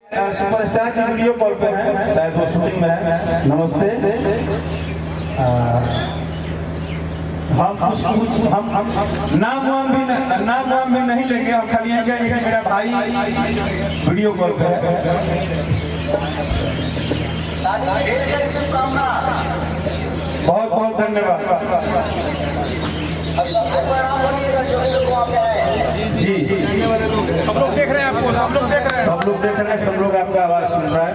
Superstar की video call पे हैं, शायद वो शूटिंग में है। नमस्ते। हम नाम वाम भी नहीं लेंगे, हम खाली ये मेरा भाई वीडियो कॉल पे है। बहुत बहुत धन्यवाद जी। सब लोग देख रहे हैं आपको, सब लोग देख रहे हैं, सब लोग आपका आवाज सुन रहा है।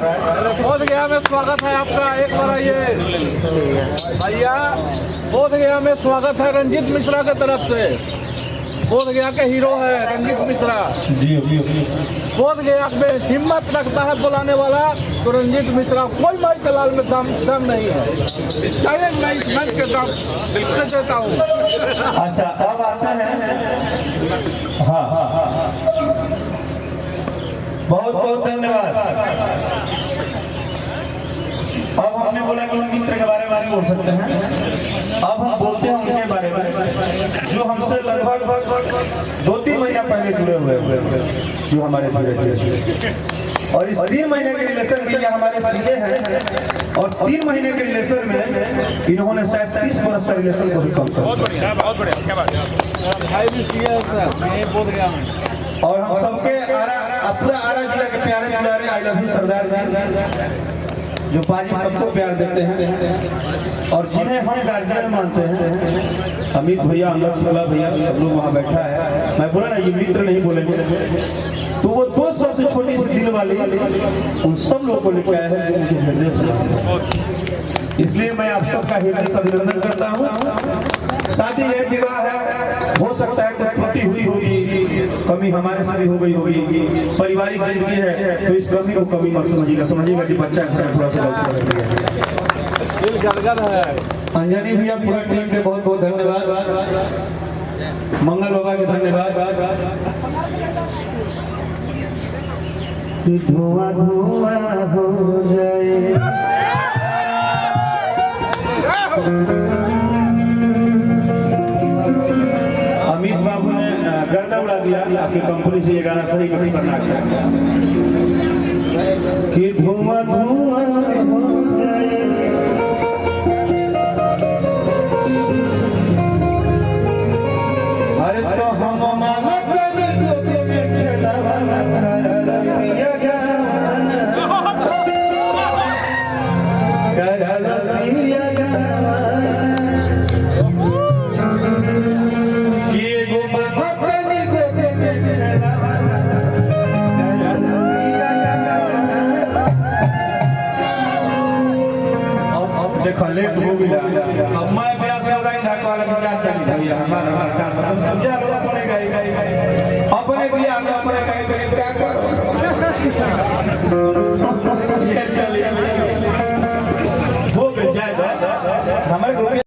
बोध गया में स्वागत है आपका। एक बार आइए भैया, बोध गया में स्वागत है रंजीत मिश्रा की तरफ से। बोध गया के हीरो है रंजीत मिश्रा जी। बोध गया में हिम्मत रखता है बुलाने वाला तो रंजीत मिश्रा। कोई माई दलाल में दम नहीं है, चैलेंज मैं इस मंच के दम दिल से देता हूँ। अच्छा, अब आते हैं। हाँ, बहुत बहुत धन्यवाद। अब हमने बोला कि उनके मित्र के बारे में बोल सकते हैं। अब हम बोलते हैं उनके बारे में जो हमसे लगभग 2-3 महीना पहले जुड़े हुए जो हमारे और इस 3 महीने के रिलेशन में ये हमारे सीधे हैं और 3 महीने के रिलेशन में इन्होंने शायद 30 वर्ष का रिलेशन को भी कम कर। बहुत बढ़िया, क्या बात है भाई भी सीए है बोध गया में। और हम सबके पूरा आरा जिला के प्यारे दुलारे आई लव यू सरदार जो पाजी सबको प्यार देते हैं और जिन्हें हम गार्जियन मानते हैं। अमित भैया, अमर सोला भैया, सब लोग वहाँ बैठा है। मैं बोला ना ये मित्र नहीं बोलेंगे, तो वो 2 सबसे छोटी सी दिल वाली उन सब लोगों को लेकर आया है जो मुझे हृदय से। इसलिए मैं आप सबका हृदय से अभिनंदन करता हूँ। शादी है, विवाह है, हो सकता है कोई त्रुटि हुई होगी, कमी हमारे से भी हो गई होगी, पारिवारिक जिंदगी है, तो इस कमी को कमी मत समझिएगा कि बच्चा थोड़ा सा गलती है। अंजनी भैया, पूरा टीम के बहुत बहुत धन्यवाद। मंगल बाबा के धन्यवाद। धुआं धुआं हो जाए अमित बाबू ने गर्दा उड़ा दिया। आपकी कंपनी से ये गाना सही नहीं करना कि धुआं धुआं हो जाए। अरे तो हम मामा देखो लेट हो गया। अब मैं ब्याह से लगाई ढाक वाला की क्या करी भैया, हमारा काम अब जा लो अपने अपने भैया अपने कहीं क्या करो ये चलिए वो मिल जाए हमारे ग्रुप।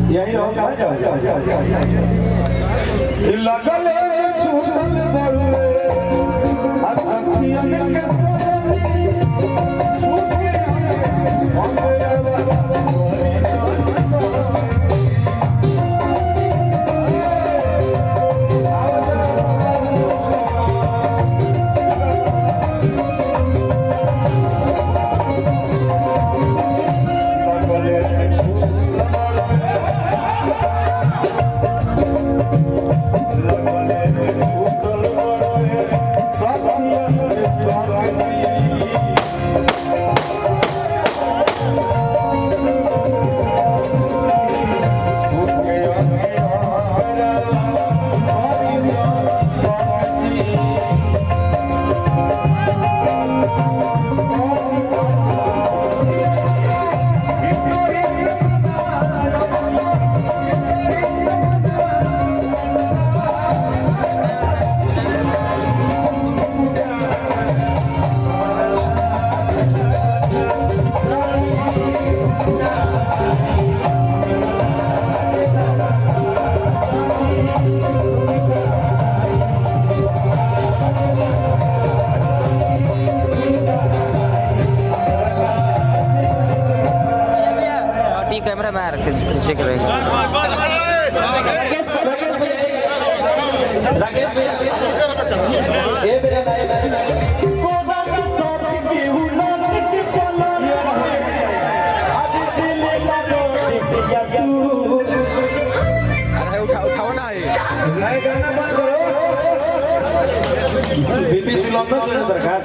यही हो कहाँ जाओ लगले छूटल बड़ुए कैमरा में पीछे के रहेगा। राकेश भैया ये मेरा कोदा का साथ केहू लात के पला आज दिल का या तू अरे उठाओ ना ये गाना बंद करो। बीबीसी लंदन चले दरकार